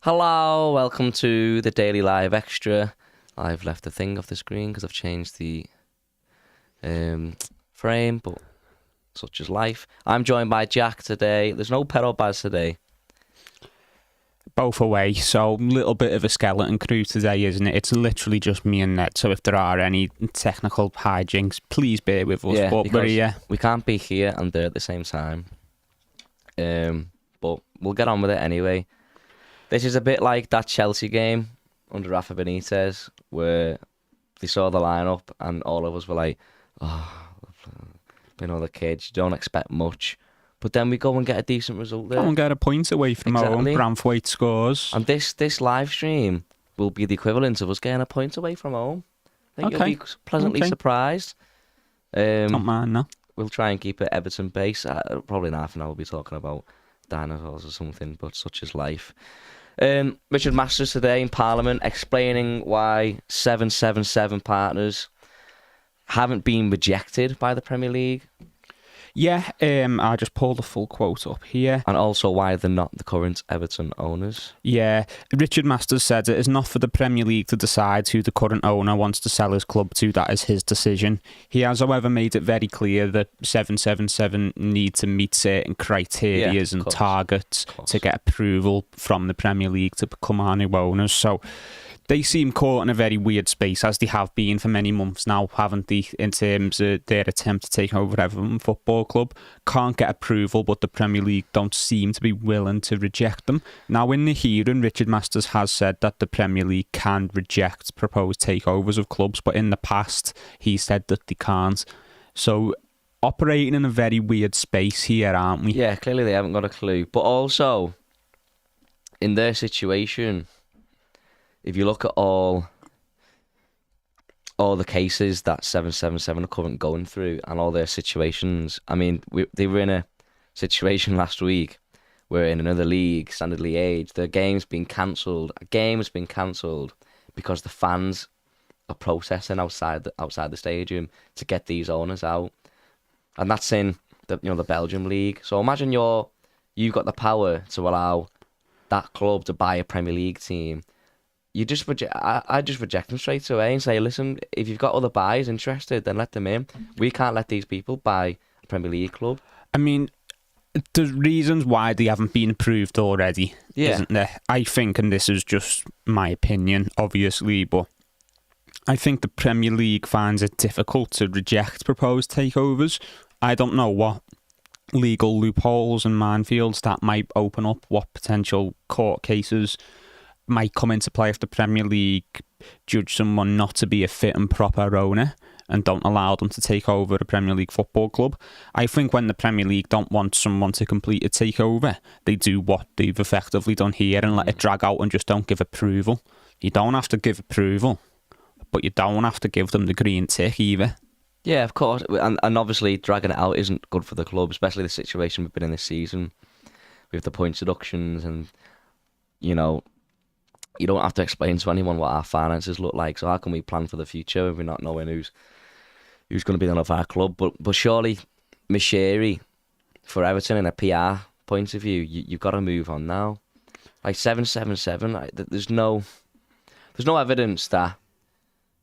Hello, welcome to the Daily Live Extra. I've left the thing off the screen because I've changed the frame, but such is life. I'm joined by Jack today. There's no Pero Baz today. Both away, so a little bit of a skeleton crew today, isn't it? It's literally just me and Ned, so if there are any technical hijinks, please bear with us. Yeah, but we're here. We can't be here and there at the same time. But we'll get on with it anyway. This is a bit like that Chelsea game under Rafa Benitez, where they saw the lineup and all of us were like, oh, the kids, you don't expect much. But then we go and get a decent result there. Go and get a point away from home. Branthwaite scores. And this live stream will be the equivalent of us getting a point away from home. I think you'll be pleasantly surprised. Don't mind that. We'll try and keep it Everton base. Probably in half an hour we'll be talking about dinosaurs or something, but such is life. Richard Masters today in Parliament explaining why 777 partners haven't been rejected by the Premier League. Yeah, I just pulled the full quote up here. And also why they're not the current Everton owners. Yeah, Richard Masters said it is not for the Premier League to decide who the current owner wants to sell his club to. That is his decision. He has, however, made it very clear that 777 need to meet certain criteria and targets to get approval from the Premier League to become our new owners. So they seem caught in a very weird space, as they have been for many months now, haven't they, in terms of their attempt to take over Everton Football Club. Can't get approval, but the Premier League don't seem to be willing to reject them. Now, in the hearing, Richard Masters has said that the Premier League can reject proposed takeovers of clubs, but in the past, he said that they can't. So, operating in a very weird space here, aren't we? Yeah, clearly they haven't got a clue. But also, in their situation, if you look at all the cases that 777 are currently going through and all their situations, I mean, they were in a situation last week where in another league, Standard Liège, the game's been cancelled. A game has been cancelled because the fans are protesting outside the stadium to get these owners out, and that's in the Belgium league. So imagine you've got the power to allow that club to buy a Premier League team. You just I just reject them straight away and say, listen, if you've got other buyers interested, then let them in. We can't let these people buy a Premier League club. I mean, there's reasons why they haven't been approved already, isn't there? I think, and this is just my opinion, obviously, but I think the Premier League finds it difficult to reject proposed takeovers. I don't know what legal loopholes and minefields that might open up, what potential court cases might come into play if the Premier League judge someone not to be a fit and proper owner and don't allow them to take over a Premier League football club. I think when the Premier League don't want someone to complete a takeover, they do what they've effectively done here and let it drag out and just don't give approval. You don't have to give approval, but you don't have to give them the green tick either. Yeah, of course. And obviously dragging it out isn't good for the club, especially the situation we've been in this season with the point deductions and, you don't have to explain to anyone what our finances look like. So how can we plan for the future if we're not knowing who's going to be of our club? But surely, Moshiri, for Everton, in a PR point of view, you've got to move on now. Like 777, there's no evidence that,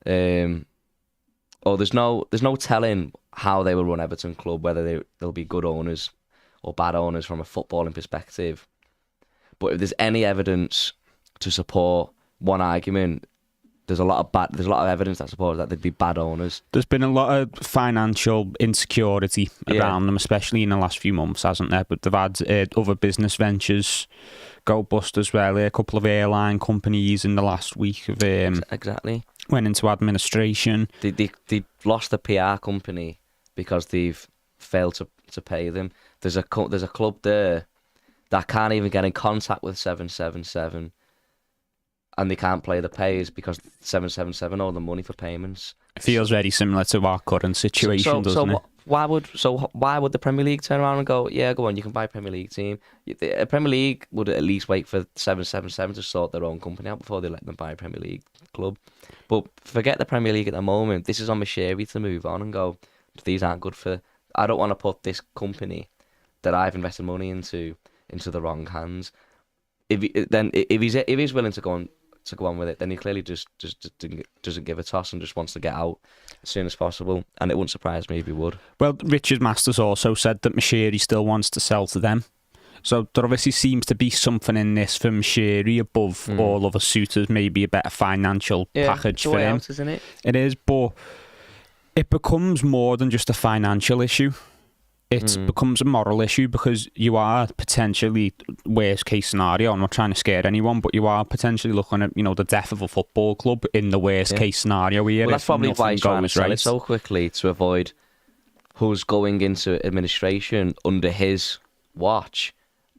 or there's no telling how they will run Everton club, whether they'll be good owners or bad owners from a footballing perspective. But if there's any evidence to support one argument, there's a lot of evidence that supports that they'd be bad owners. There's been a lot of financial insecurity around them, especially in the last few months, hasn't there? But they've had other business ventures go bust as well. A couple of airline companies in the last week have exactly went into administration. They lost the PR company because they've failed to pay them. There's a club there that can't even get in contact with 777. And they can't play the payers because 777 owe them money for payments. It feels very similar to our current situation, doesn't it? Why would the Premier League turn around and go, yeah, go on, you can buy a Premier League team? The Premier League would at least wait for 777 to sort their own company out before they let them buy a Premier League club. But forget the Premier League at the moment. This is on Moshiri to move on and go, these aren't good for... I don't want to put this company that I've invested money into the wrong hands. if he's willing to go on with it, then he clearly just doesn't give a toss and just wants to get out as soon as possible. And it wouldn't surprise me if he would. Well, Richard Masters also said that Moshiri still wants to sell to them. So there obviously seems to be something in this for Moshiri above all other suitors, maybe a better financial package for him. Out, isn't it? It is, but it becomes more than just a financial issue. It becomes a moral issue because you are potentially, worst case scenario, I'm not trying to scare anyone, but you are potentially looking at, the death of a football club in the worst case scenario here. Well, that's probably why he's trying to sell it so quickly, to avoid who's going into administration under his watch,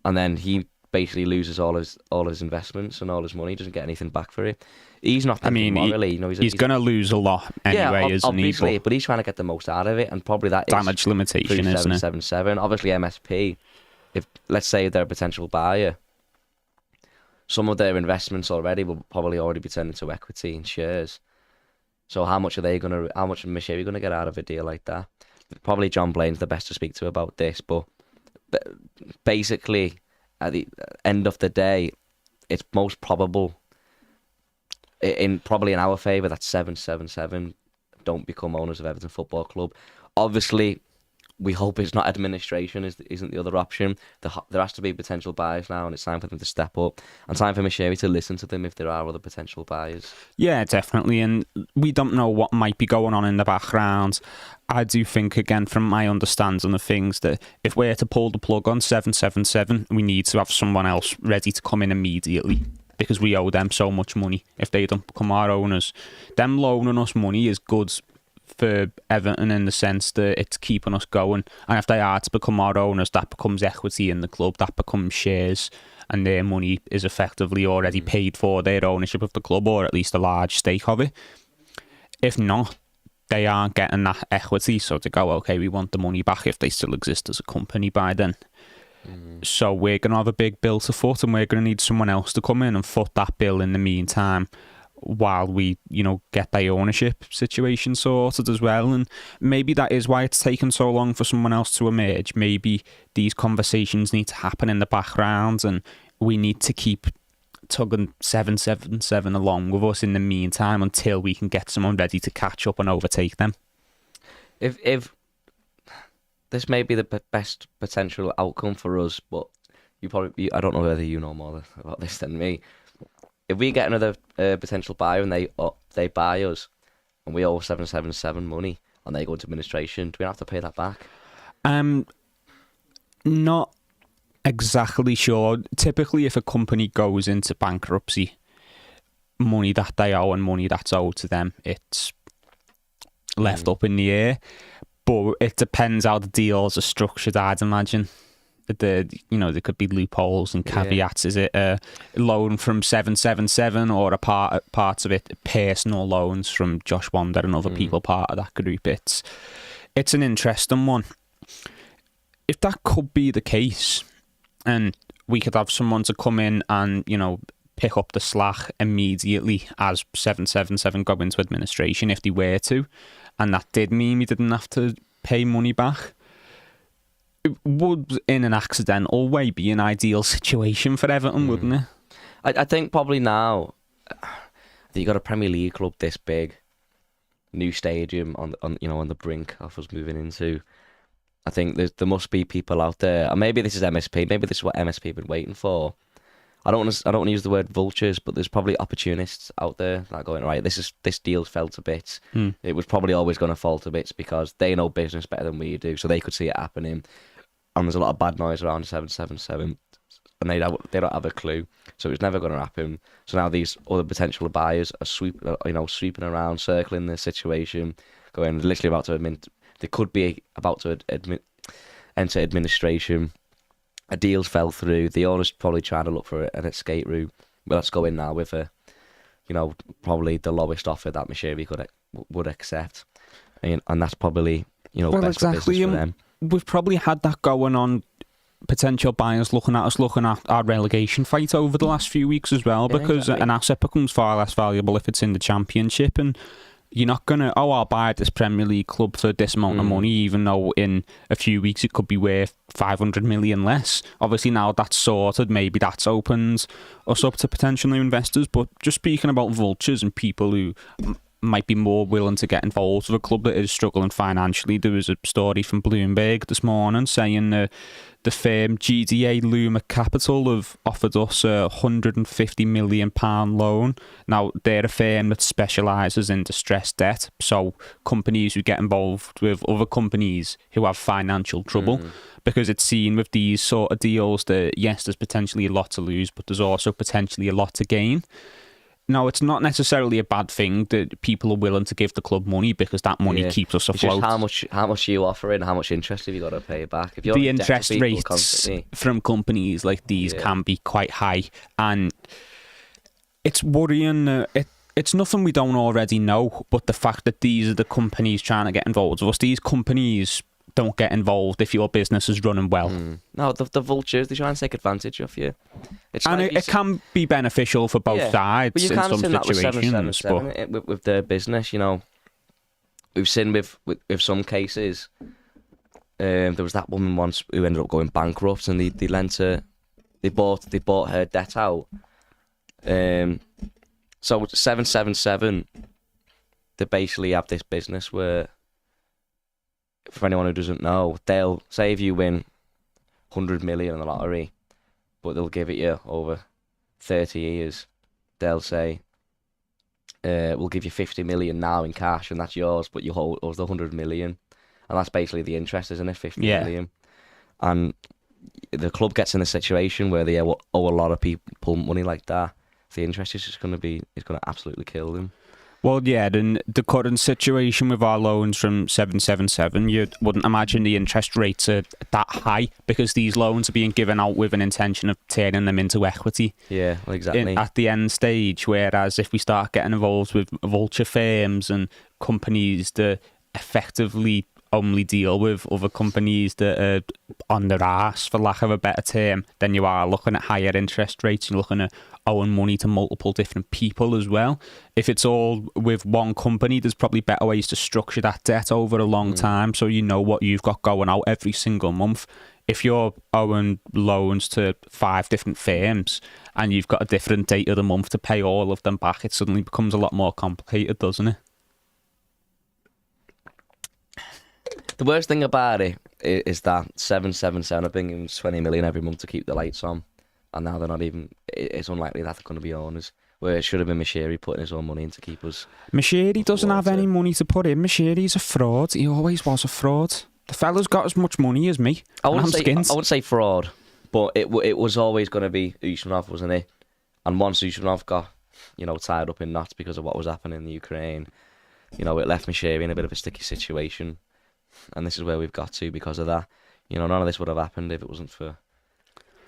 and then he basically loses all his investments and all his money, doesn't get anything back for it. He's not thinking morally. He's going to lose a lot anyway, isn't obviously, he? But he's trying to get the most out of it, and probably that damage is limitation, isn't it? 777. Obviously, MSP, if let's say they're a potential buyer, some of their investments already will probably already be turned into equity and shares. So how much is Moshiri going to get out of a deal like that? Probably John Blaine's the best to speak to about this, but basically, at the end of the day, it's most probable, probably in our favour, that 777 don't become owners of Everton Football Club. Obviously, we hope it's not administration isn't the other option. There has to be potential buyers now, and it's time for them to step up, and time for Moshiri to listen to them if there are other potential buyers. Yeah, definitely, and we don't know what might be going on in the background. I do think, again, from my understanding of things, that if we're to pull the plug on 777, we need to have someone else ready to come in immediately, because we owe them so much money if they don't become our owners. Them loaning us money is good for Everton in the sense that it's keeping us going, and if they are to become our owners, that becomes equity in the club, that becomes shares, and their money is effectively already paid for their ownership of the club, or at least a large stake of it. If not, they aren't getting that equity, so to go, okay, we want the money back if they still exist as a company by then. So we're going to have a big bill to foot, and we're going to need someone else to come in and foot that bill in the meantime, while we, get the ownership situation sorted as well. And maybe that is why it's taken so long for someone else to emerge. Maybe these conversations need to happen in the background, and we need to keep tugging 777 along with us in the meantime until we can get someone ready to catch up and overtake them. If this may be the best potential outcome for us, but I don't know whether you know more about this than me. If we get another potential buyer and they buy us, and we owe 777 money, and they go into administration, do we have to pay that back? Not exactly sure. Typically, if a company goes into bankruptcy, money that they owe and money that's owed to them, it's left up in the air. But it depends how the deals are structured, I'd imagine. There could be loopholes and caveats. Is it a loan from 777 or a parts of it personal loans from Josh Wander and other people part of that group? It's an interesting one. If that could be the case, and we could have someone to come in and pick up the slack immediately as 777 go into administration if they were to, and that did mean we didn't have to pay money back, it would, in an accidental way, be an ideal situation for Everton, wouldn't it? I think probably now that you got a Premier League club this big, new stadium on the brink of us moving into. I think there must be people out there, and maybe this is MSP. Maybe this is what MSP have been waiting for. I don't want to use the word vultures, but there's probably opportunists out there that are going, right, this deal fell to bits. It was probably always going to fall to bits because they know business better than we do, so they could see it happening. And there's a lot of bad noise around 777, and they don't have a clue, so it's never going to happen. So now these other potential buyers are sweeping around, circling the situation, going literally about to admit they could be about to enter administration. A deal fell through. The owner's probably trying to look for an escape route. Well, let's go in now with probably the lowest offer that Moshiri would accept, and that's probably best for business for them. We've probably had that going on, potential buyers looking at our relegation fight over the last few weeks as well, because an asset becomes far less valuable if it's in the Championship. And you're not going to, I'll buy this Premier League club for this amount of money, even though in a few weeks it could be worth 500 million less. Obviously, now that's sorted, maybe that's opened us up to potential new investors. But just speaking about vultures and people who might be more willing to get involved with a club that is struggling financially, there was a story from Bloomberg this morning saying the firm GDA Luma Capital have offered us a £150 million loan. Now, they're a firm that specialises in distressed debt, so companies who get involved with other companies who have financial trouble, because it's seen with these sort of deals that, yes, there's potentially a lot to lose, but there's also potentially a lot to gain. Now, it's not necessarily a bad thing that people are willing to give the club money, because that money keeps us afloat. It's just how much are you offering, how much interest have you got to pay back? If you're the interest rates from companies like these can be quite high, and it's worrying. It's nothing we don't already know, but the fact that these are the companies trying to get involved with us, these companies don't get involved if your business is running well. No, the vultures, they try and take advantage of you. It can be beneficial for both sides in some situations. But with their business, you know, we've seen with some cases. There was that woman once who ended up going bankrupt, and they bought her debt out. So 777, they basically have this business where, for anyone who doesn't know, they'll say if you win 100 million in the lottery, but they'll give it you over 30 years. They'll say, we'll give you 50 million now in cash, and that's yours, but you hold the 100 million. And that's basically the interest, isn't it? 50 million. And the club gets in a situation where they owe a lot of people money like that. The interest is just going to absolutely kill them. Well, yeah, then the current situation with our loans from 777, you wouldn't imagine the interest rates are that high, because these loans are being given out with an intention of turning them into equity. Yeah, well, exactly. At the end stage, whereas if we start getting involved with vulture firms and companies that effectively only deal with other companies that are on their arse, for lack of a better term, then you are looking at higher interest rates. You're looking at owing money to multiple different people as well. If it's all with one company, there's probably better ways to structure that debt over a long time, so you know what you've got going out every single month. If you're owing loans to 5 different firms and you've got a different date of the month to pay all of them back, it suddenly becomes a lot more complicated, doesn't it? The worst thing about it is that 777 are bringing 20 million every month to keep the lights on, and now they're not even. It's unlikely that they're going to be owners. Where it should have been Moshiri putting his own money in to keep us. Moshiri doesn't have any money to put in. Moshiri's a fraud. He always was a fraud. The fella's got as much money as me. I wouldn't say fraud, but it was always going to be Usmanov, wasn't it? And once Usmanov got, tied up in knots because of what was happening in the Ukraine, it left Moshiri in a bit of a sticky situation. And this is where we've got to because of that. None of this would have happened if it wasn't for...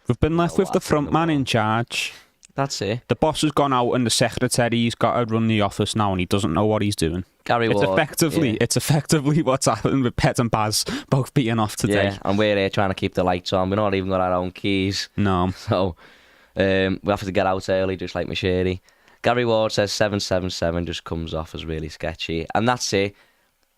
We've been left with the front man in charge. That's it. The boss has gone out and the secretary's got to run the office now, and he doesn't know what he's doing. Gary Ward. It's effectively what's happened with Pet and Baz both being off today. Yeah, and we're here trying to keep the lights on. We're not even got our own keys. No. So we have to get out early, just like Moshiri. Gary Ward says 777 just comes off as really sketchy, and that's it.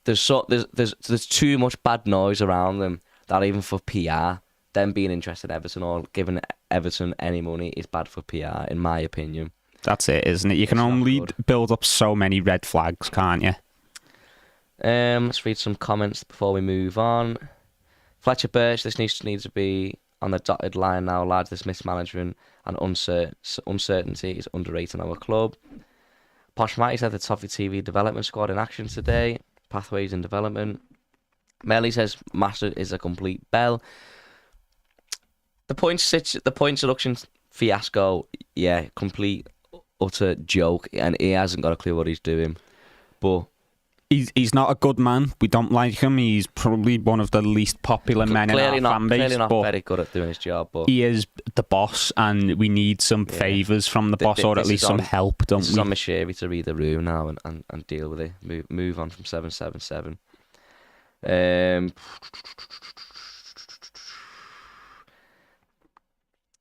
There's too much bad noise around them that even for PR, them being interested in Everton or giving Everton any money is bad for PR, in my opinion. That's it, isn't it? You can only build up so many red flags, can't you? Let's read some comments before we move on. Fletcher Birch, this needs to be on the dotted line now, lads. This mismanagement and uncertainty is underrating our club. Posh Matty said the Toffee TV development squad in action today. Pathways in development. Melly says Master is a complete bell. The points deduction fiasco, yeah, complete utter joke, and he hasn't got a clue what he's doing. But he's not a good man. We don't like him. He's probably one of the least popular men in our fan base. Clearly not very good at doing his job. But he is the boss, and we need some favours from the boss, or at least some help, don't we? It's on Moshiri to read the room now and deal with it. Move on from 777.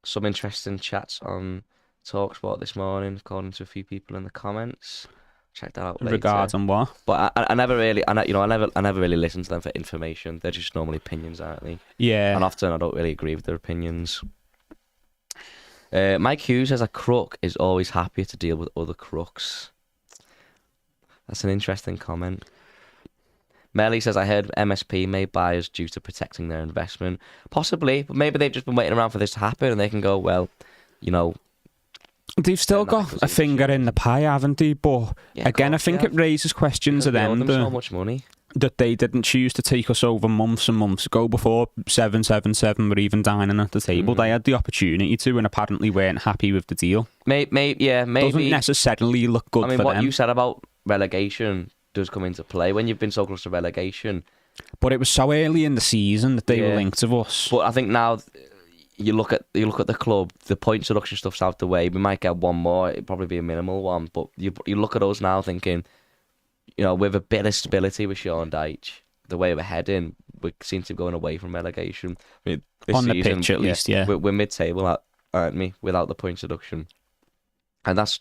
Some interesting chats on TalkSport this morning, according to a few people in the comments. check that out later. Regarding what? But I never really, I never really listen to them for information. They're just normally opinions, aren't they? Yeah. And often I don't really agree with their opinions. Mike Hughes says a crook is always happier to deal with other crooks. That's an interesting comment. Melly says, I heard MSP made buyers due to protecting their investment. Possibly, but maybe they've just been waiting around for this to happen and they can go, well, they've still got a finger in the pie, haven't they? But again, I think it raises questions of them so much money that they didn't choose to take us over months and months ago before 777 were even dining at the table. They had the opportunity to and apparently weren't happy with the deal. Maybe. Doesn't necessarily look good for them. What you said about relegation does come into play when you've been so close to relegation. But it was so early in the season that they were linked to us. But I think now you look at the club, the point deduction stuff's out the way. We might get one more, it'd probably be a minimal one. But you look at us now thinking, with a bit of stability with Sean Dyche, the way we're heading, we seem to be going away from relegation. I mean, this on the season, pitch, at least, yeah. We're mid-table, aren't we? Without the point deduction, and that's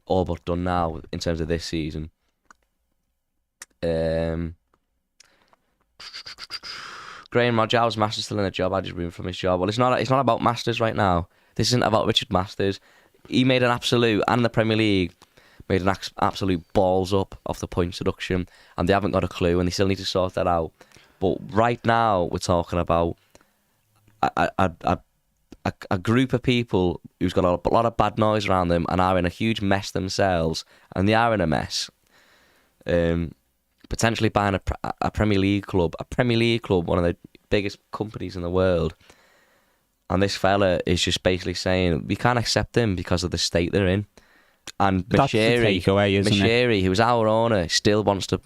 all but done now in terms of this season. Graham Rogers, Masters still in a job. I just removed from his job. Well, it's not about Masters right now. This isn't about Richard Masters. He made an absolute, and the Premier League made an absolute balls up off the point deduction, and they haven't got a clue, and they still need to sort that out. But right now, we're talking about a group of people who's got a lot of bad noise around them and are in a huge mess themselves, and they are in a mess. Potentially buying a Premier League club, one of the biggest companies in the world. And this fella is just basically saying, we can't accept them because of the state they're in. And Moshiri, who's our owner, still wants to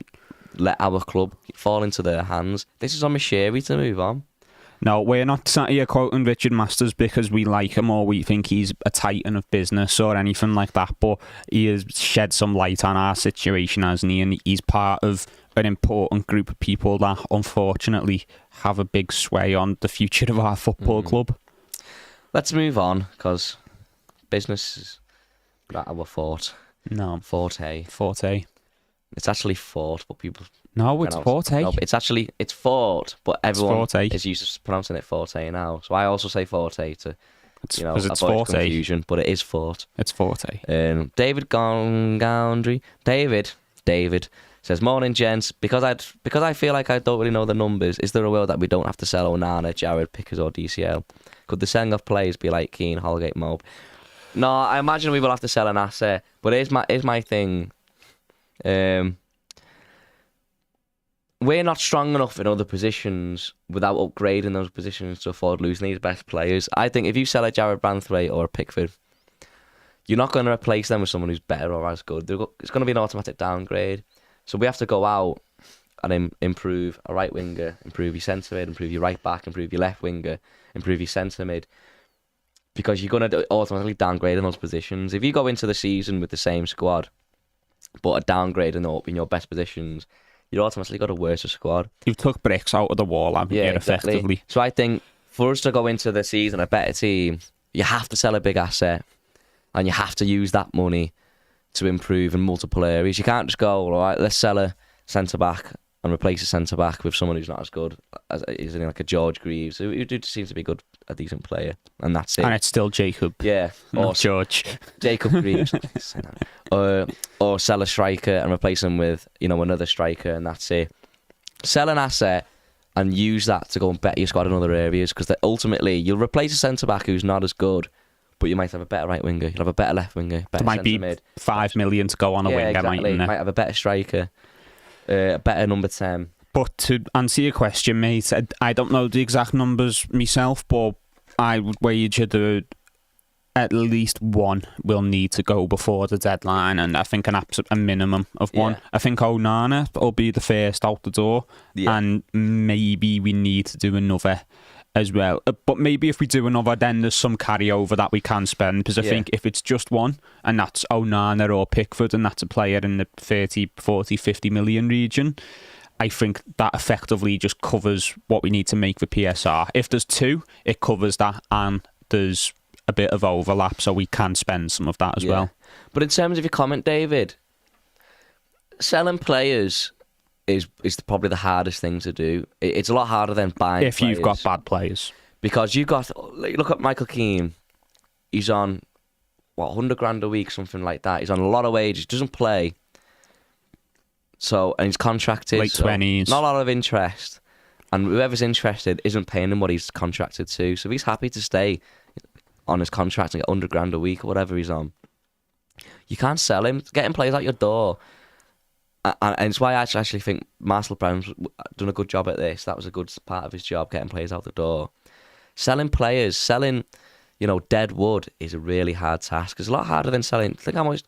let our club fall into their hands. This is on Moshiri to move on. No, we're not sat here quoting Richard Masters because we like him or we think he's a titan of business or anything like that, but he has shed some light on our situation, hasn't he? And he's part of an important group of people that unfortunately have a big sway on the future of our football club. Let's move on, because business is not our forte. No. Forte. It's actually fort, but people... No, it's forte. No, it's fort, but everyone is used to pronouncing it forte now. So I also say forte to avoid forte. Confusion, but it is fort. It's forte. David Goundry. David says, morning gents, because I feel like I don't really know the numbers, is there a world that we don't have to sell Onana, Jared, Pickers or DCL? Could the selling of players be like Keane, Holgate, Mob? No, I imagine we will have to sell an asset, but here's my thing. We're not strong enough in other positions without upgrading those positions to afford losing these best players. I think if you sell a Jared Branthwaite or a Pickford, you're not going to replace them with someone who's better or as good. It's going to be an automatic downgrade. So we have to go out and improve a right winger, improve your centre mid, improve your right back, improve your left winger, improve your centre mid. Because you're going to automatically downgrade in those positions. If you go into the season with the same squad, but a downgrade in your best positions, you automatically got a worse squad. You've took bricks out of the wall, haven't you, effectively. Exactly. So I think for us to go into the season a better team, you have to sell a big asset and you have to use that money to improve in multiple areas. You can't just go, all right, let's sell a centre-back and replace a centre-back with someone who's not as good as like a George Greaves, who seems to be a decent player, and that's it. And it's still Jacob. Yeah. Or George. Jacob Greaves. Or sell a striker and replace him with, another striker, and that's it. Sell an asset and use that to go and better your squad in other areas, because ultimately you'll replace a centre-back who's not as good, but you might have a better right winger, you'll have a better left winger, better there might be mid. 5 million to go on a winger, exactly. You might have a better striker, a better number 10. But to answer your question, mate, I don't know the exact numbers myself, but I would wager that at least one will need to go before the deadline, and I think a minimum of one. I think Onana will be the first out the door, and maybe we need to do another as well. But maybe if we do another, then there's some carryover that we can spend, because I think if it's just one, and that's Onana or Pickford, and that's a player in the 30, 40, 50 million region, I think that effectively just covers what we need to make for PSR. If there's two, it covers that, and there's a bit of overlap, so we can spend some of that as well. But in terms of your comment, David, selling players is probably the hardest thing to do. It's a lot harder than buying if players. You've got bad players. Because you've got... Look at Michael Keane. He's on, 100 grand a week, something like that. He's on a lot of wages, doesn't play. So, and he's contracted. Late 20s. Not a lot of interest. And whoever's interested isn't paying him what he's contracted to. So if he's happy to stay on his contract and get 100 grand a week or whatever he's on, you can't sell him. Getting players out your door. And it's why I actually think Marcel Brown's done a good job at this. That was a good part of his job, getting players out the door. Selling players, dead wood is a really hard task. It's a lot harder than selling. Think how much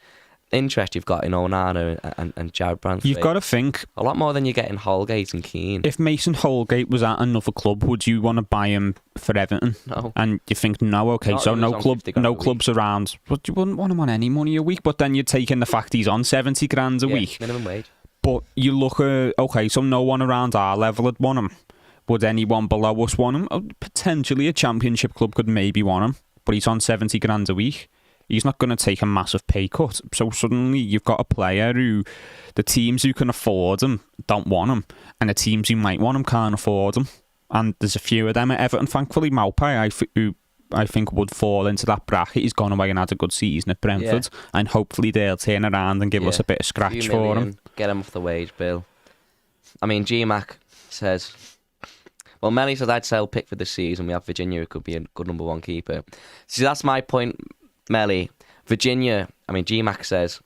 interest you've got in Onana and Jared Branthwaite. You've got to think a lot more than you get in Holgate and Keane. If Mason Holgate was at another club, would you want to buy him for Everton? No. And you think, no, okay, Not so if no he was on clubs around. But you wouldn't want him on any money a week. But then you're taking the fact he's on 70 grand a week. Minimum wage. But you look at, okay, so no one around our level would want him. Would anyone below us want him? Potentially a championship club could maybe want him. But he's on 70 grand a week. He's not going to take a massive pay cut. So suddenly you've got a player who the teams who can afford him don't want him, and the teams who might want him can't afford him. And there's a few of them at Everton. Thankfully, Maupay, who I think would fall into that bracket. He's gone away and had a good season at Brentford, and hopefully they'll turn around and give us a bit of scratch for him. Get him off the wage bill. I mean, GMAC says... Well, Melly says I'd sell Pickford this season. We have Virginia, who could be a good number one keeper. See, that's my point, Melly. Virginia, I mean, GMAC says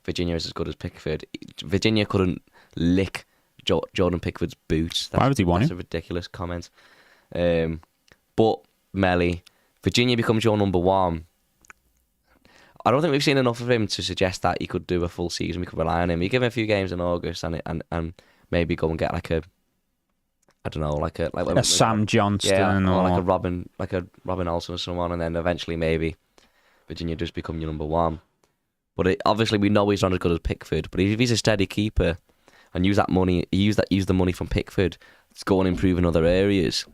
Virginia is as good as Pickford. Virginia couldn't lick Jordan Pickford's boots. Why would he want him? That's a ridiculous comment. But, Melly, Virginia becomes your number one. I don't think we've seen enough of him to suggest that he could do a full season. We could rely on him. You give him a few games in August and maybe go and get like a Sam Johnston or like a Robin Olsen or someone, and then eventually maybe Virginia does become your number one. But obviously we know he's not as good as Pickford. But if he's a steady keeper and use the money from Pickford to go and improve in other areas,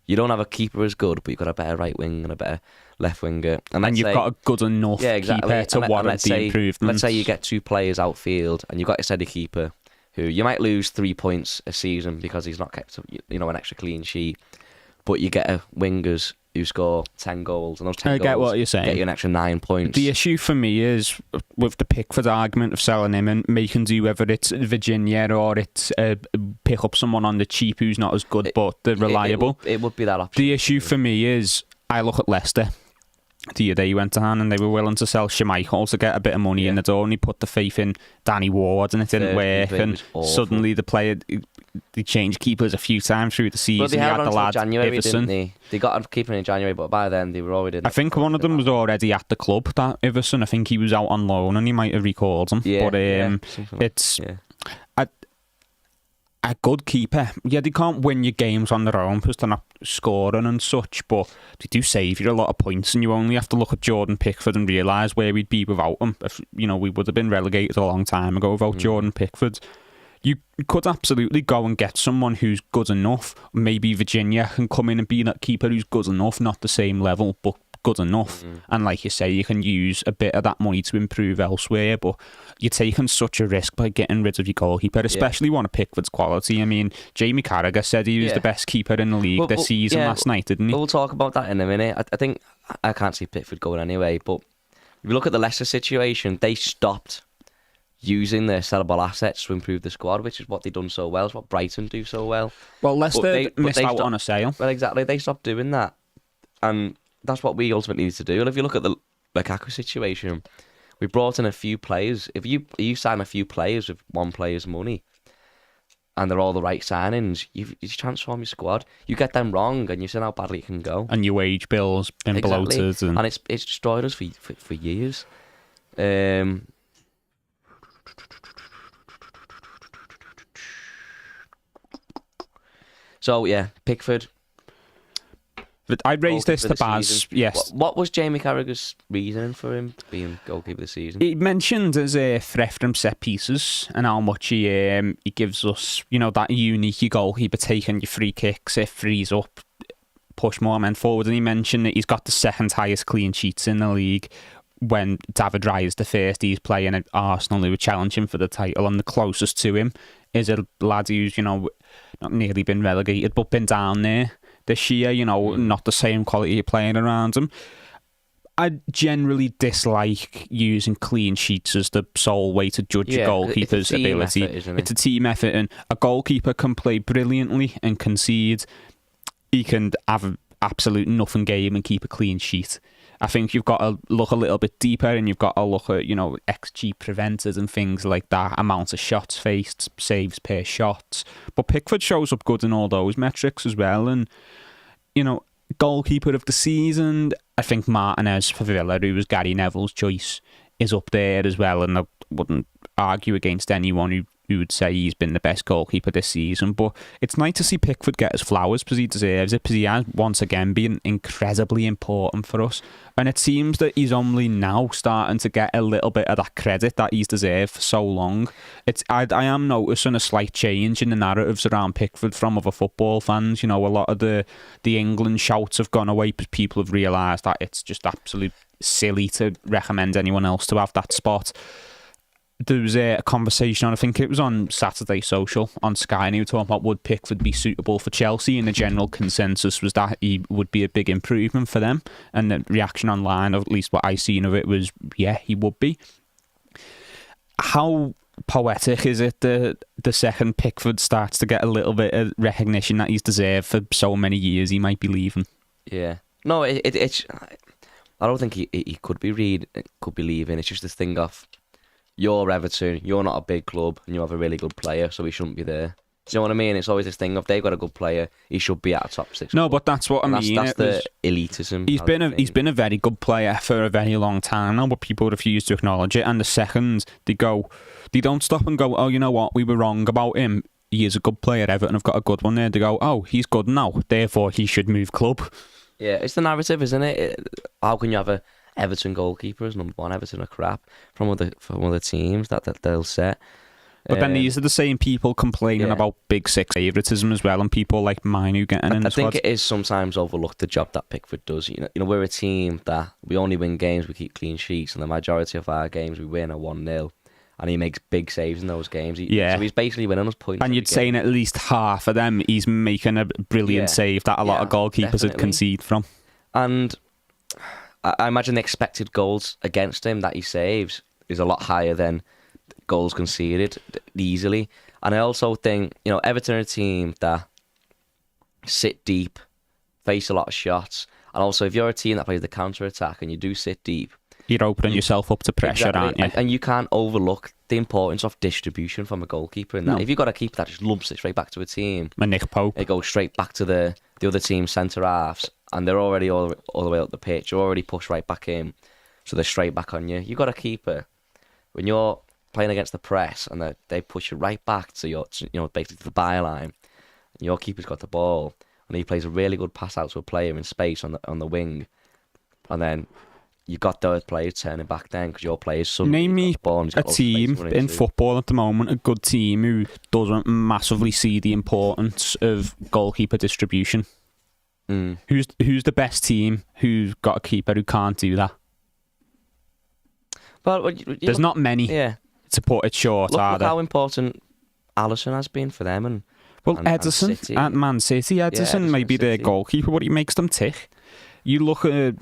you don't have a keeper as good, but you've got a better right wing and a better left winger, and you've got a good enough keeper to warrant the improvement. Let's say you get two players outfield and you've got a steady keeper who you might lose 3 points a season because he's not kept an extra clean sheet, but you get wingers who score 10 goals, and those 10 goals get what you're saying. Get you an extra 9 points. The issue for me is with the Pickford argument of selling him and making do whether it's Virginia or it's pick up someone on the cheap who's not as good but they're reliable. It would be that option. The issue for me is I look at Leicester. The other day you went to hand and they were willing to sell Schmeichel to get a bit of money in the door, and he put the faith in Danny Ward and it didn't work, and suddenly the player, they changed keepers a few times through the season. But they had the lad January, Iverson. Didn't they? They got a keeper in January, but by then they were already in. I think one of them was already at the club, that Iverson. I think he was out on loan and he might have recalled him. It's a good keeper. Yeah, they can't win your games on their own because they're not scoring and such, but they do save you a lot of points, and you only have to look at Jordan Pickford and realise where we'd be without him. If we would have been relegated a long time ago without Jordan Pickford. You could absolutely go and get someone who's good enough. Maybe Virginia can come in and be that keeper who's good enough, not the same level, but good enough. And like you say, you can use a bit of that money to improve elsewhere, but you're taking such a risk by getting rid of your goalkeeper, especially one of Pickford's quality. I mean, Jamie Carragher said he was the best keeper in the league this season last night, didn't he? We'll talk about that in a minute. I think I can't see Pickford going anyway, but if you look at the Leicester situation, they stopped using their sellable assets to improve the squad, which is what they've done so well. It's what Brighton do so well. Well, Leicester missed out on a sale. Well, exactly. They stopped doing that. And that's what we ultimately need to do. And if you look at the Lukaku situation, we brought in a few players. If you sign a few players with one player's money and they're all the right signings, you transform your squad. You get them wrong and you see how badly it can go. And your wage bills been bloated. And it's destroyed us for years. So, yeah, Pickford. But I raised this to Baz, yes. What was Jamie Carragher's reasoning for him being goalkeeper this season? He mentioned as a threat from set pieces and how much he gives us, that unique goalkeeper taking your free kicks, it frees up push more men forward. And he mentioned that he's got the second highest clean sheets in the league. When David Raya's the first, he's playing at Arsenal, who were challenging for the title, and the closest to him is a lad who's, not nearly been relegated, but been down there this year, not the same quality of playing around him. I generally dislike using clean sheets as the sole way to judge a goalkeeper's ability. It's a team effort, and a goalkeeper can play brilliantly and concede. He can have an absolute nothing game and keep a clean sheet. I think you've got to look a little bit deeper, and you've got to look at, XG prevented and things like that, amount of shots faced, saves per shot. But Pickford shows up good in all those metrics as well. And, goalkeeper of the season, I think Martinez for Villa, who was Gary Neville's choice, is up there as well. And I wouldn't argue against anyone who would say he's been the best goalkeeper this season. But it's nice to see Pickford get his flowers because he deserves it, because he has once again been incredibly important for us. And it seems that he's only now starting to get a little bit of that credit that he's deserved for so long. I am noticing a slight change in the narratives around Pickford from other football fans. A lot of the England shouts have gone away because people have realised that it's just absolute silly to recommend anyone else to have that spot. There was a conversation I think it was on Saturday Social on Sky, and he was talking about would Pickford be suitable for Chelsea, and the general consensus was that he would be a big improvement for them, and the reaction online, or at least what I seen of it, was yeah, he would be. How poetic is it that the second Pickford starts to get a little bit of recognition that he's deserved for so many years, he might be leaving? Yeah. No, it's I don't think he could be leaving. It's just this thing of, you're Everton, you're not a big club, and you have a really good player, so he shouldn't be there. Do you know what I mean? It's always this thing of, they've got a good player, he should be at a top six. No, but that's what I mean. That's the elitism. He's been a very good player for a very long time now, but people refuse to acknowledge it. And the second they don't stop and go, oh, you know what, we were wrong about him. He is a good player. Everton have got a good one there. They go, oh, he's good now, therefore he should move club. Yeah, it's the narrative, isn't it? How can you have a Everton goalkeeper as number one? Everton are crap from other teams that they'll set. But then these are the same people complaining about Big Six favouritism as well, and people like mine who get in the squad. I think it is sometimes overlooked, the job that Pickford does. We're a team that we only win games, we keep clean sheets, and the majority of our games we win are 1-0. And he makes big saves in those games. So he's basically winning us points. And you'd say in at least half of them, he's making a brilliant save that a lot of goalkeepers would concede from. And I imagine the expected goals against him that he saves is a lot higher than goals conceded easily. And I also think, Everton are a team that sit deep, face a lot of shots. And also, if you're a team that plays the counter-attack and you do sit deep, you're opening yourself up to pressure, aren't you? And you can't overlook the importance of distribution from a goalkeeper. And that if you've got a keeper that just lumps it straight back to a team, Nick Pope, it goes straight back to the other team's centre halves, and they're already all the way up the pitch. You're already pushed right back in, so they're straight back on you. You've got a keeper when you're playing against the press, and they push you right back to your, basically to the byline. And your keeper's got the ball, and he plays a really good pass out to a player in space on the wing, and then you got those players turning back then because your players suddenly name me a team in football at the moment, a good team who doesn't massively see the importance of goalkeeper distribution. Who's the best team who's got a keeper who can't do that? Well, there's not many to put it short. Look how important Alisson has been for them, and Ederson at Man City. Ederson may be their goalkeeper, but he makes them tick. You look at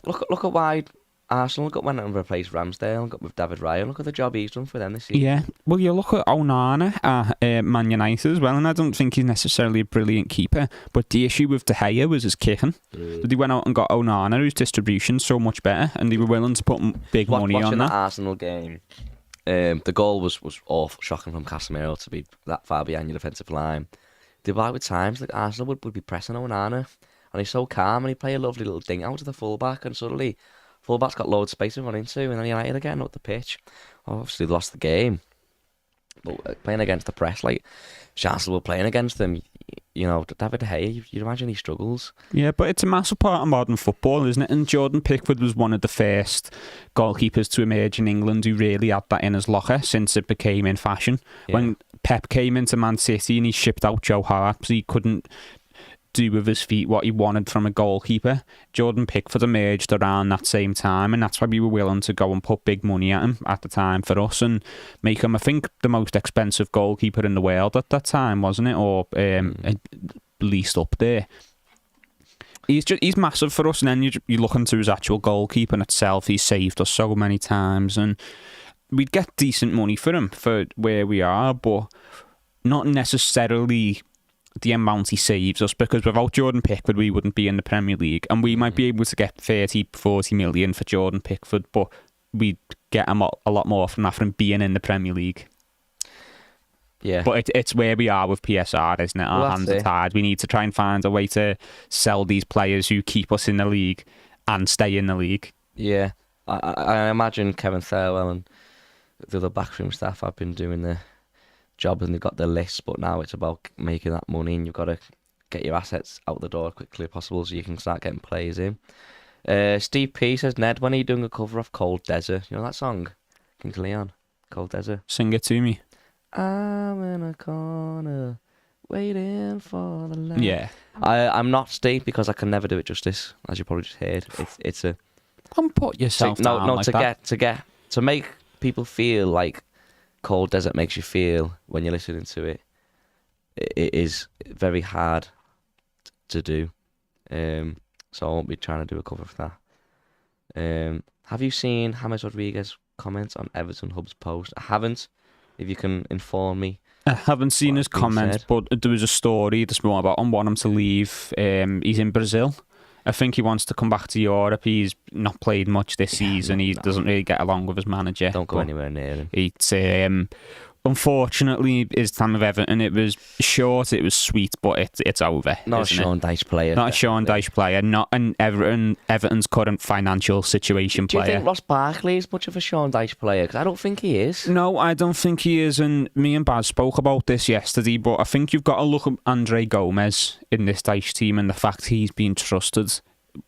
why Arsenal went and replaced Ramsdale and got with David Raya. Look at the job he's done for them this season. Yeah, well, you look at Onana at Man United as well, and I don't think he's necessarily a brilliant keeper, but the issue with De Gea was his kicking. They went out and got Onana, whose distribution's so much better, and they were willing to put big money on that. Watching that Arsenal game, the goal was awful, shocking from Casemiro to be that far behind your defensive line. There were times like Arsenal would be pressing Onana, and he's so calm, and he play a lovely little ding out to the fullback, and suddenly fullback's got loads of space to run into, and then United are getting up the pitch. Obviously, they lost the game. But playing against the press, like Arsenal were playing against them, David De Gea, you'd imagine he struggles. Yeah, but it's a massive part of modern football, isn't it? And Jordan Pickford was one of the first goalkeepers to emerge in England who really had that in his locker since it became in fashion. Yeah. When Pep came into Man City and he shipped out Joe Hart because he couldn't do with his feet what he wanted from a goalkeeper. Jordan Pickford emerged around that same time, and that's why we were willing to go and put big money at him at the time for us and make him, I think, the most expensive goalkeeper in the world at that time, wasn't it? Or at least up there. He's massive for us, and then you look into his actual goalkeeping itself. He's saved us so many times, and we'd get decent money for him for where we are, but not necessarily the amount he saves us, because without Jordan Pickford we wouldn't be in the Premier League, and we might be able to get 30-40 million for Jordan Pickford, but we'd get a lot more from that from being in the Premier League. Yeah, but it's where we are with PSR, isn't it? Our hands are tied. We need to try and find a way to sell these players who keep us in the league and stay in the league. Yeah, I imagine Kevin Thirlwell and the other backroom staff have been doing the job and they've got their lists, but now it's about making that money, and you've got to get your assets out the door as quickly as possible so you can start getting players in. Steve P says, Ned, when are you doing a cover of Cold Desert? You know that song? King Leon, Cold Desert. Sing it to me. I'm in a corner waiting for the light. Yeah. I'm not Steve because I can never do it justice, as you probably just heard. It's a... Don't put yourself down like that. To make people feel like Cold Desert makes you feel when you're listening to it, it is very hard to do. So I won't be trying to do a cover of that. Have you seen James Rodriguez comment on Everton Hub's post? I haven't. If you can inform me. I haven't seen his comments, but there was a story this morning about him wanting to leave. He's in Brazil. I think he wants to come back to Europe. He's not played much this season. He doesn't really get along with his manager. Don't go anywhere near him. It's unfortunately his time of Everton. It was short. It was sweet, but it's over. Not a Sean Dyche player. Not a Sean Dyche player. Not an Everton's current financial situation player. Do you think Ross Barkley is much of a Sean Dyche player? Because I don't think he is. No, I don't think he is. And me and Baz spoke about this yesterday. But I think you've got to look at Andre Gomez in this Dyche team and the fact he's been trusted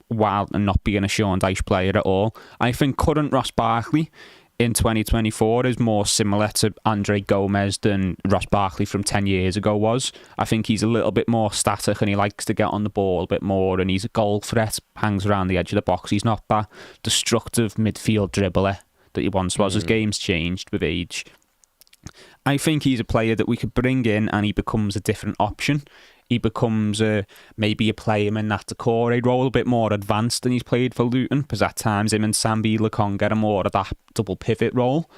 while not being a Sean Dyche player at all. I think current Ross Barkley in 2024 is more similar to Andre Gomez than Ross Barkley from 10 years ago was. I think he's a little bit more static and he likes to get on the ball a bit more, and he's a goal threat, hangs around the edge of the box. He's not that destructive midfield dribbler that he once was. His game's changed with age. I think he's a player that we could bring in and he becomes a different option. He becomes maybe you play him in that Decore role, a bit more advanced than he's played for Luton, because at times him and Sambi Lokonga are more of that double pivot role.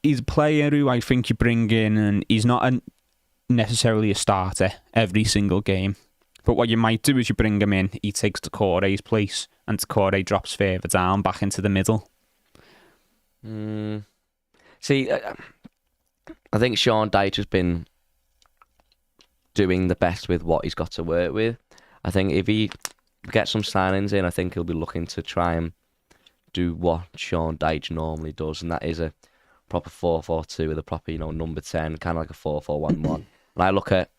He's a player who I think you bring in and he's not necessarily a starter every single game. But what you might do is you bring him in, he takes Decore's place, and Decore drops further down back into the middle. See, I think Sean Dyche has been doing the best with what he's got to work with. I think if he gets some signings in, I think he'll be looking to try and do what Sean Dyche normally does, and that is a proper 4-4-2 with a proper, number 10, kind of like a 4-4-1-1. And I look at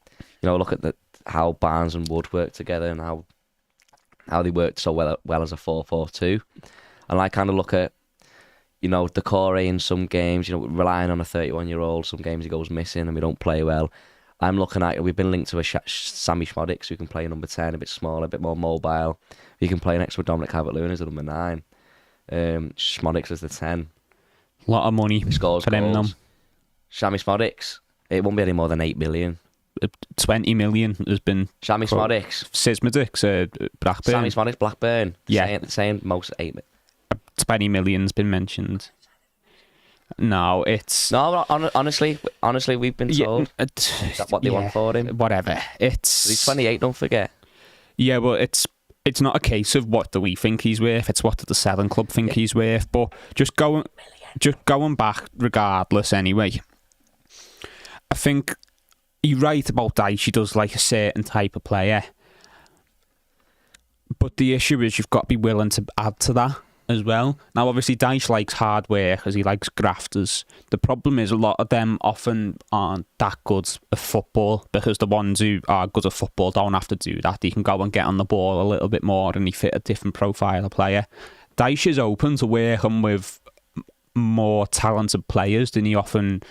how Barnes and Wood work together and how they worked so well as a 4-4-2. And I kind of look at Decore in some games, relying on a 31-year-old. Some games he goes missing and we don't play well. I'm looking at, we've been linked to a Sammy Schmodix who can play number 10, a bit smaller, a bit more mobile. He can play next to Dominic Calvert-Lewin as the number 9. Schmodix as the 10. A lot of money he scores for them. Sammy Schmodix, it won't be any more than 8 million. 20 million has been... Sammy Schmodix. Sismodix, Blackburn. Sammy Schmodix, Blackburn. Yeah. Saying most 8 million. 20 million's been mentioned. No, it's... No, honestly, we've been told. Is that what they want for him? Whatever. He's 28, don't forget. Yeah, but it's not a case of what do we think he's worth, it's what does the selling club think he's worth. But just going back regardless anyway, I think you're right about Dyche. He does like a certain type of player. But the issue is you've got to be willing to add to that as well. Now, obviously, Dyche likes hard work because he likes grafters. The problem is a lot of them often aren't that good at football, because the ones who are good at football don't have to do that. They can go and get on the ball a little bit more and he fit a different profile of player. Dyche is open to working with more talented players than he often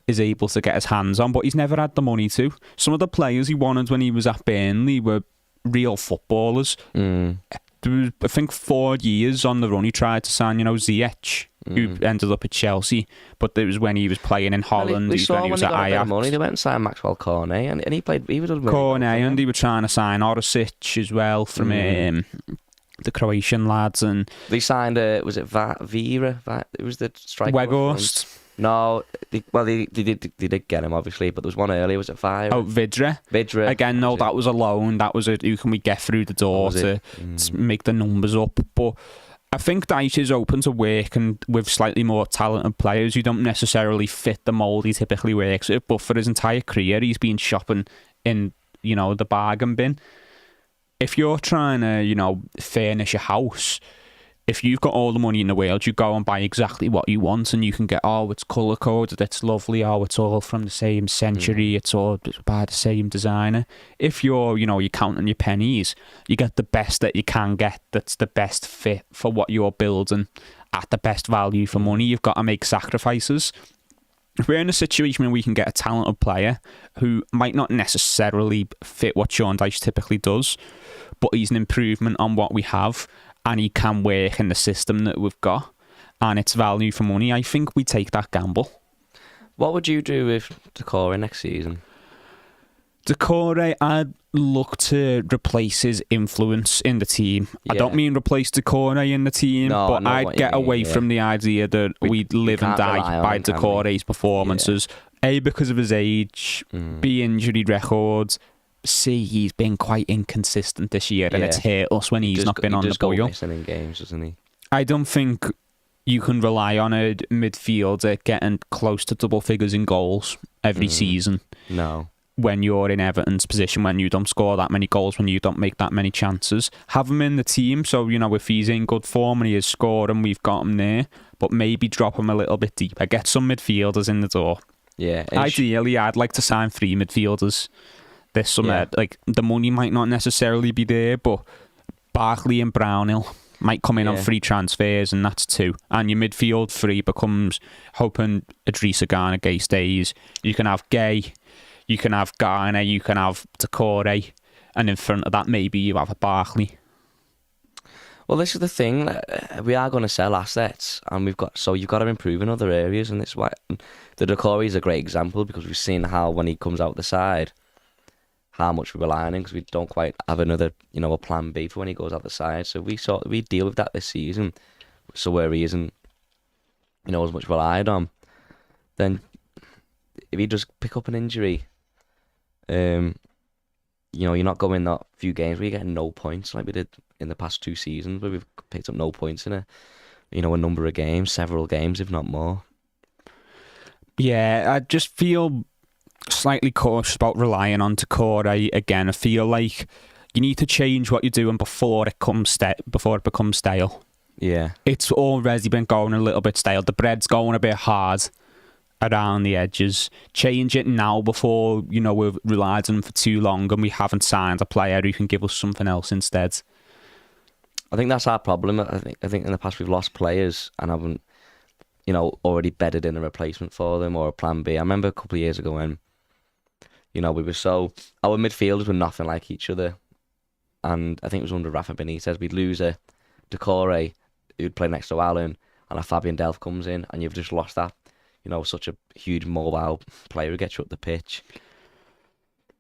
is able to get his hands on, but he's never had the money to. Some of the players he wanted when he was at Burnley were real footballers. There was, I think, 4 years on the run he tried to sign, Dyche, who ended up at Chelsea, but it was when he was playing in Holland. We saw when he was at Ajax. Money, they went and signed Maxwell Cornet, and he played. He was Cornet, and they were trying to sign Orisic as well from the Croatian lads, and they signed. Was it Vera? It was the striker. Weghorst. No, they did get him obviously, but there was one earlier. Was it Vira? Oh, Vidra. Again, no, that was a loan. That was who can we get through the door to make the numbers up. But I think Dyche is open to working with slightly more talented players who don't necessarily fit the mould he typically works with. But for his entire career, he's been shopping in the bargain bin. If you're trying to furnish a house, if you've got all the money in the world, you go and buy exactly what you want, and you can get, it's colour coded, it's lovely, it's all from the same century, it's all by the same designer. If you're counting your pennies, you get the best that you can get that's the best fit for what you're building at the best value for money. You've got to make sacrifices. If we're in a situation where we can get a talented player who might not necessarily fit what Sean Dyche typically does, but he's an improvement on what we have, and he can work in the system that we've got, and it's value for money, I think we take that gamble. What would you do with Decore next season? Decore, I'd look to replace his influence in the team. Yeah. I don't mean replace Decore in the team, but I'd get away from the idea that we'd live and die by Decore's performances. Yeah. A, because of his age, B, injury records, C, he's been quite inconsistent this year, and it's hurt us when he's not been on the boil. Missing in games, doesn't he? I don't think you can rely on a midfielder getting close to double figures in goals every season. No. When you're in Everton's position, when you don't score that many goals, when you don't make that many chances. Have him in the team, so, if he's in good form and he is scoring, we've got him there, but maybe drop him a little bit deeper. Get some midfielders in the door. Yeah. Ideally, I'd like to sign 3 midfielders this summer. Like, the money might not necessarily be there, but Barkley and Brownhill might come in on free transfers, and that's 2. And your midfield 3 becomes, hoping Idrissa Gana Gay stays. You can have Gay, you can have Garner, you can have Decore, and in front of that, maybe you have a Barkley. Well, this is the thing. We are going to sell assets, and you've got to improve in other areas, and this why the Decore is a great example, because we've seen how when he comes out the side, how much we rely on him, because we don't quite have another, a plan B for when he goes out the side. So we deal with that this season. So where he isn't, as much relied on, then if he does pick up an injury, you're not going that few games where you're getting no points like we did in the past 2 seasons, where we've picked up no points in a number of games, several games, if not more. Yeah, I just feel slightly cautious about relying on Decore again. I feel like you need to change what you're doing before it becomes stale. Yeah, it's already been going a little bit stale. The bread's going a bit hard around the edges. Change it now before we've relied on him for too long and we haven't signed a player who can give us something else instead. I think that's our problem. I think in the past we've lost players and haven't already bedded in a replacement for them or a plan B. I remember a couple of years ago when we were our midfielders were nothing like each other, and I think it was under Rafa Benitez, we'd lose a Decore who'd play next to Alan, and a Fabian Delph comes in, and you've just lost that such a huge mobile player who gets you up the pitch.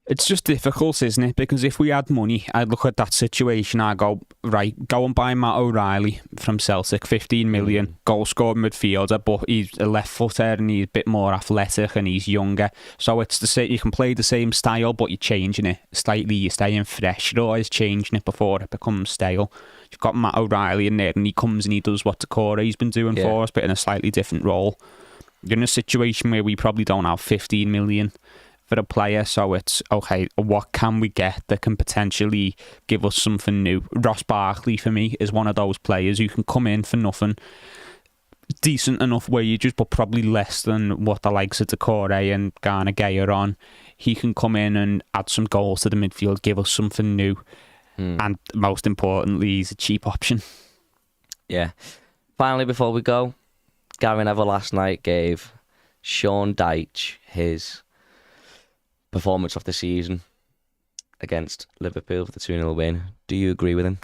It's just difficult, isn't it? Because if we had money, I'd look at that situation, I'd go, right, go and buy Matt O'Reilly from Celtic, 15 million, goal scoring midfielder, but he's a left footer and he's a bit more athletic and he's younger. So it's the same, you can play the same style, but you're changing it slightly, you're staying fresh, you're always changing it before it becomes stale. You've got Matt O'Reilly in there and he comes and he does what Decore's been doing for us, but in a slightly different role. You're in a situation where we probably don't have 15 million for a player, so it's okay, what can we get that can potentially give us something new? Ross Barkley for me is one of those players who can come in for nothing, decent enough wages, but probably less than what the likes of Decore and Garner Gay are on. He can come in and add some goals to the midfield, give us something new, and most importantly, he's a cheap option. Yeah. Finally, before we go, Gary Neville last night gave Sean Dyche, his performance of the season against Liverpool for the 2-0 win. Do you agree with him?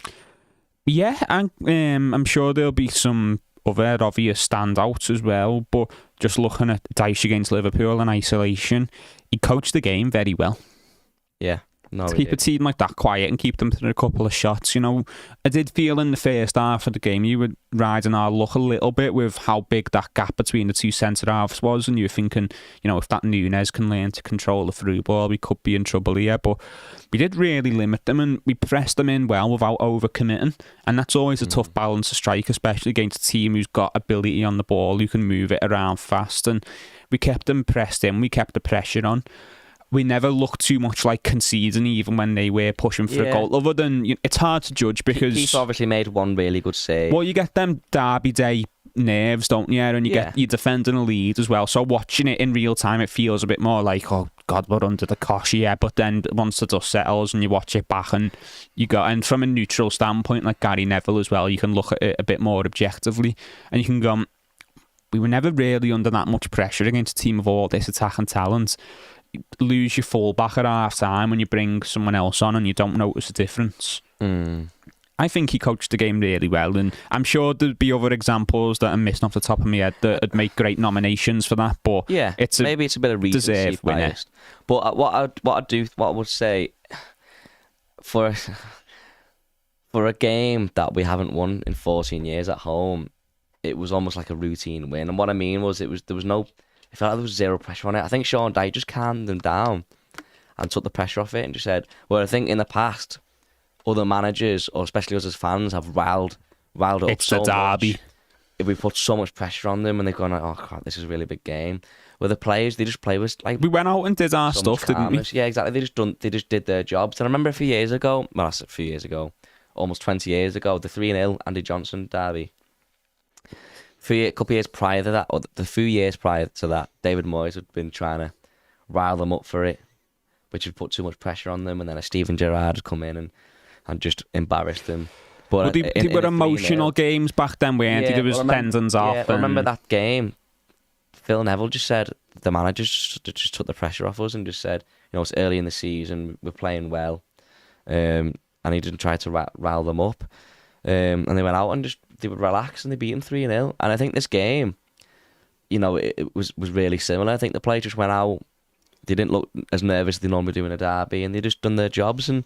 Yeah, and I'm sure there'll be some other obvious standouts as well, but just looking at Dyche against Liverpool in isolation, he coached the game very well. Yeah. No, to keep a team like that quiet and keep them to a couple of shots. I did feel in the first half of the game you were riding our luck a little bit with how big that gap between the two centre-halves was, and you were thinking, if that Núñez can learn to control the through ball, we could be in trouble here. But we did really limit them, and we pressed them in well without over-committing, and that's always a tough balance to strike, especially against a team who's got ability on the ball, who can move it around fast. And we kept them pressed in, we kept the pressure on. We never looked too much like conceding, even when they were pushing for a goal. Other than, it's hard to judge because... Keith obviously made one really good save. Well, you get them Derby Day nerves, don't you? And you get you defending a lead as well. So watching it in real time, it feels a bit more like, oh, God, we're under the cosh, yeah. But then once the dust settles and you watch it back and and from a neutral standpoint, like Gary Neville as well, you can look at it a bit more objectively. And you can go, we were never really under that much pressure against a team of all this attacking talent. Lose your fullback at half time when you bring someone else on and you don't notice the difference. I think he coached the game really well, and I'm sure there'd be other examples that I'm missing off the top of my head that would make great nominations for that. But maybe it's a bit of recency bias. But what I would say for a game that we haven't won in 14 years at home, it was almost like a routine win. And what I mean was, I felt like there was zero pressure on it. I think Sean Dyche just calmed them down and took the pressure off it and just said, well, I think in the past, other managers, or especially us as fans, have riled up it's so the derby. much. If we put so much pressure on them and they've gone like, oh, God, this is a really big game. Where the players, they just play with, like... We went out and did our stuff, didn't we? Yeah, exactly. They just did their jobs. And I remember a few years ago, almost 20 years ago, the 3-0 Andy Johnson derby. A couple of years prior to that, or the few years prior to that, David Moyes had been trying to rile them up for it, which had put too much pressure on them, and then a Steven Gerrard had come in and just embarrassed them. But they were emotional games back then, weren't they? There was tendons off. I remember that game. Phil Neville just said, the managers just took the pressure off us and just said, it's early in the season, we're playing well, and he didn't try to rile them up. And they went out and they would relax and they beat him 3-0. And I think this game, it was really similar. I think the players just went out, they didn't look as nervous as they normally do in a derby, and they just done their jobs and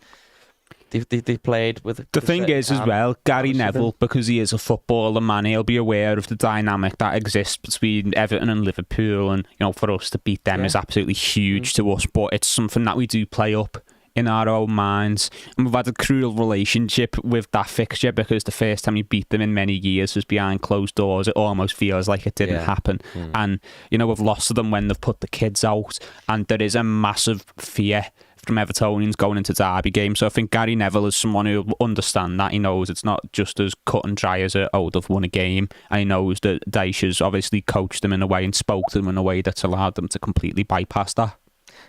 they played with... The thing is as well, Gary Neville, because he is a footballer, man, he'll be aware of the dynamic that exists between Everton and Liverpool, and for us to beat them is absolutely huge to us, but it's something that we do play up in our own minds, and we've had a cruel relationship with that fixture because the first time we beat them in many years was behind closed doors. It almost feels like it didn't happen. And we've lost to them when they've put the kids out, and there is a massive fear from Evertonians going into derby games. So I think Gary Neville is someone who will understand that. He knows it's not just as cut and dry as they've won a game, and he knows that Dyche has obviously coached them in a way and spoke to them in a way that's allowed them to completely bypass that.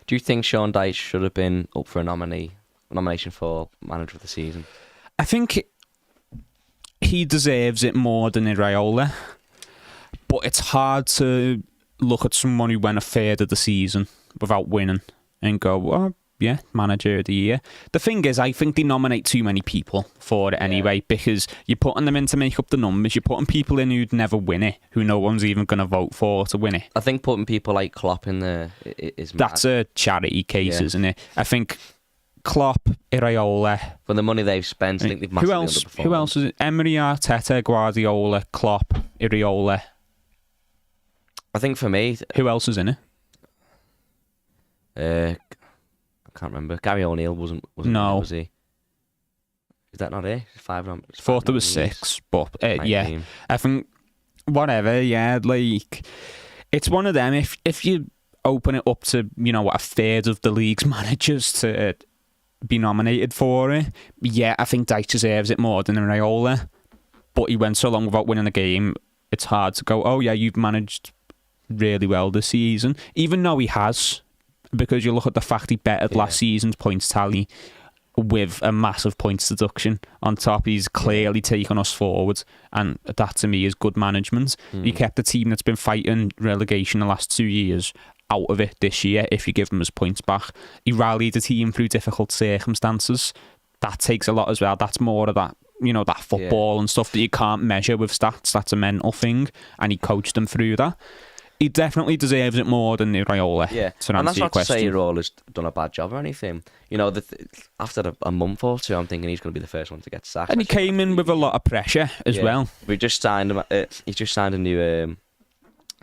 Do you think Sean Dyche should have been up for a nomination for Manager of the Season? I think he deserves it more than Iraola, but it's hard to look at someone who went a third of the season without winning and go, well, yeah, Manager of the Year. The thing is, I think they nominate too many people for it anyway, because you're putting them in to make up the numbers. You're putting people in who'd never win it, who no one's even going to vote for to win it. I think putting people like Klopp in there is mad. That's a charity case, isn't it? I think Klopp, Iraola... For the money they've spent, I think they've massively underperformed. Who else is it? Emery, Arteta, Guardiola, Klopp, Iraola. I think for me... Who else is in it? I can't remember. Gary O'Neill wasn't no. Was he? Is that not it? Thought there was 6, but yeah. I think whatever. Yeah, like it's one of them. If you open it up to a third of the league's managers to be nominated for it, yeah, I think Dyche deserves it more than Iraola. But he went so long without winning a game. It's hard to go, oh yeah, you've managed really well this season, even though he has. Because you look at the fact he bettered last season's points tally with a massive points deduction on top. He's clearly taken us forward, and that to me is good management. He kept the team that's been fighting relegation the last 2 years out of it this year if you give him his points back. He rallied the team through difficult circumstances. That takes a lot as well. That's more of that, that football and stuff that you can't measure with stats. That's a mental thing, and he coached them through that. He definitely deserves it more than Raiola. Yeah, and that's not to say Raiola's done a bad job or anything. After a month or two, I'm thinking he's going to be the first one to get sacked. And he came in with a lot of pressure as well. We just signed him. He's just signed a new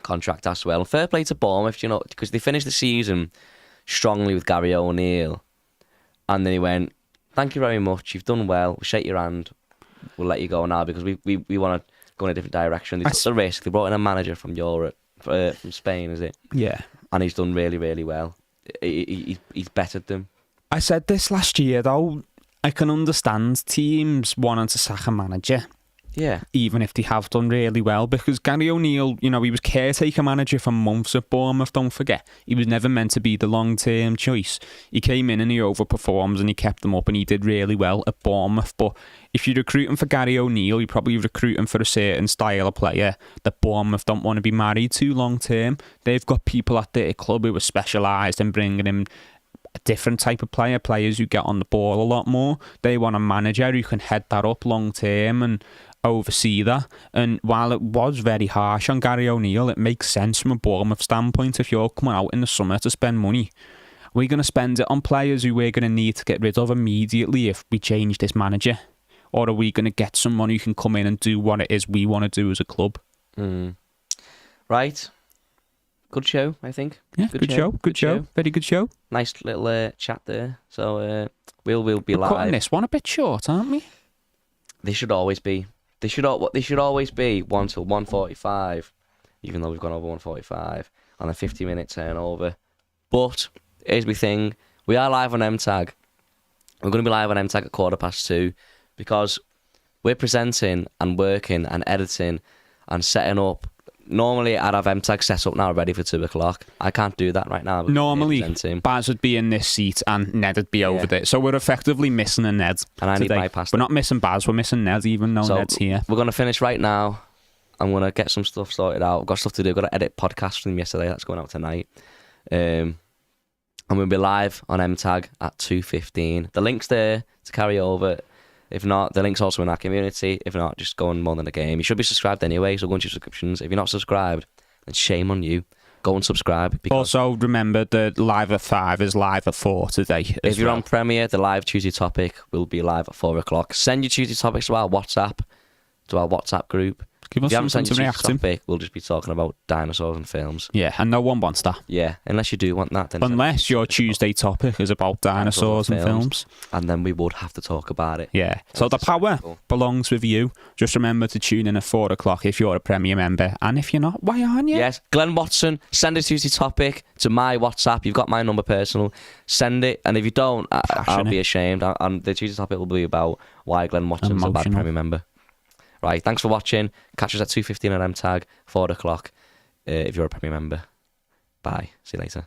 contract as well. Fair play to Bournemouth, because they finished the season strongly with Gary O'Neill, and then he went, "Thank you very much. You've done well. We'll shake your hand. We'll let you go now because we want to go in a different direction." They took the risk. They brought in a manager from Europe. From Spain, is it? Yeah. And he's done really, really well. He's bettered them. I said this last year, though. I can understand teams wanting to sack a manager. Yeah. Even if they have done really well, because Gary O'Neill, he was caretaker manager for months at Bournemouth, don't forget. He was never meant to be the long-term choice. He came in and he overperformed and he kept them up and he did really well at Bournemouth. But if you're recruiting for Gary O'Neill, you're probably recruiting for a certain style of player that Bournemouth don't want to be married to long-term. They've got people at their club who are specialised in bringing in a different type of players who get on the ball a lot more. They want a manager who can head that up long-term and oversee that. And while it was very harsh on Gary O'Neill, it makes sense from a Bournemouth standpoint. If you're coming out in the summer to spend money, we're going to spend it on players who we're going to need to get rid of immediately if we change this manager, or are we going to get someone who can come in and do what it is we want to do as a club? Right, good show, I think. Yeah, good show. Very good show. Nice little chat there. So we'll be live. Cutting this one a bit short, aren't we? They should always be. They should always be 1 till 1:45, even though we've gone over 1:45 on a 50-minute turnover. But here's my thing: we are live on MTAG. We're going to be live on MTAG at 2:15 because we're presenting and working and editing and setting up. Normally, I'd have MTAG set up now ready for 2 o'clock. I can't do that right now. Normally, Baz would be in this seat and Ned would be over there. So we're effectively missing a Ned. And I need my pasta. We're not missing Baz, we're missing Ned, even though Ned's here. We're going to finish right now. I'm going to get some stuff sorted out. I've got stuff to do. I've got to edit podcast from yesterday. That's going out tonight. And we'll be live on MTAG at 2:15. The link's there to carry over. If not, the link's also in our community. If not, just go on More Than a Game. You should be subscribed anyway, so go into your subscriptions. If you're not subscribed, then shame on you. Go and subscribe. Also, remember, the live at 5 is live at 4 today. If you're on Premiere, the live Tuesday topic will be live at 4 o'clock. Send your Tuesday topics to our WhatsApp group. Give us something to react to. We'll just be talking about dinosaurs and films. Yeah, and no one wants that. Yeah, unless you do want that. Then unless your Tuesday topic is about dinosaurs and films. And then we would have to talk about it. Yeah, so the power belongs with you. Just remember to tune in at 4 o'clock if you're a Premier member. And if you're not, why aren't you? Yes, Glenn Watson, send a Tuesday topic to my WhatsApp. You've got my number personal. Send it, and if you don't, I'll be ashamed. And the Tuesday topic will be about why Glenn Watson's a bad Premier member. Right, thanks for watching. Catch us at 2:15 on MTAG, 4 o'clock, if you're a Premier member. Bye. See you later.